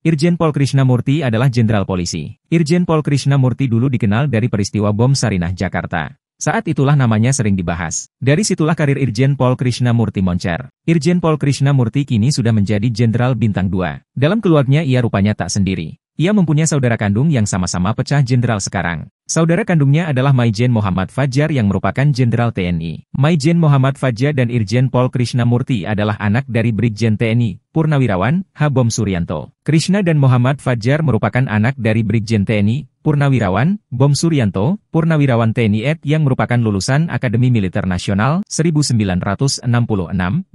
Irjen Pol Krishnamurti adalah jenderal polisi. Irjen Pol Krishnamurti dulu dikenal dari peristiwa bom Sarinah Jakarta. Saat itulah namanya sering dibahas. Dari situlah karir Irjen Pol Krishnamurti moncer. Irjen Pol Krishnamurti kini sudah menjadi jenderal bintang 2. Dalam keluarganya ia rupanya tak sendiri. Ia mempunyai saudara kandung yang sama-sama pecah jenderal sekarang. Saudara kandungnya adalah Maijen Muhammad Fajar yang merupakan jenderal TNI. Maijen Muhammad Fajar dan Irjen Pol Krishnamurti adalah anak dari Brigjen TNI, Purnawirawan, H. Bom Suryanto. Krishna dan Muhammad Fajar merupakan anak dari Brigjen TNI, Purnawirawan, Bom Suryanto, Purnawirawan TNI Ed yang merupakan lulusan Akademi Militer Nasional 1966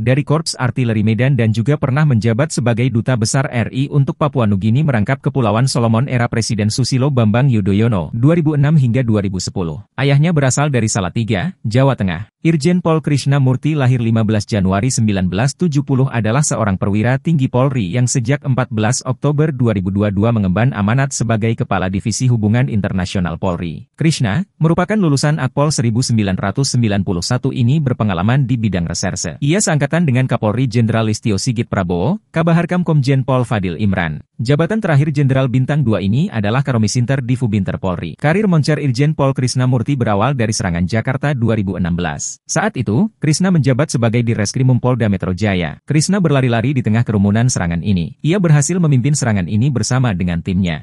dari Korps Artileri Medan dan juga pernah menjabat sebagai Duta Besar RI untuk Papua Nugini merangkap Kepulauan Solomon era Presiden Susilo Bambang Yudhoyono 2006 hingga 2010. Ayahnya berasal dari Salatiga, Jawa Tengah. Irjen Pol Krishnamurti lahir 15 Januari 1970 adalah seorang perwira tinggi Polri yang sejak 14 Oktober 2022 mengemban amanat sebagai Kepala Divisi Hubungan Internasional Polri. Krishna, merupakan lulusan Akpol 1991 ini berpengalaman di bidang reserse. Ia seangkatan dengan Kapolri Jenderal Listio Sigit Prabowo, Kabaharkam Komjen Pol Fadil Imran. Jabatan terakhir Jenderal Bintang 2 ini adalah Karomisinter Divubinter Polri. Karir moncer Irjen Pol Krishnamurti berawal dari serangan Jakarta 2016. Saat itu, Krishna menjabat sebagai Direskrimum Polda Metro Jaya. Krishna berlari-lari di tengah kerumunan serangan ini. Ia berhasil memimpin serangan ini bersama dengan timnya.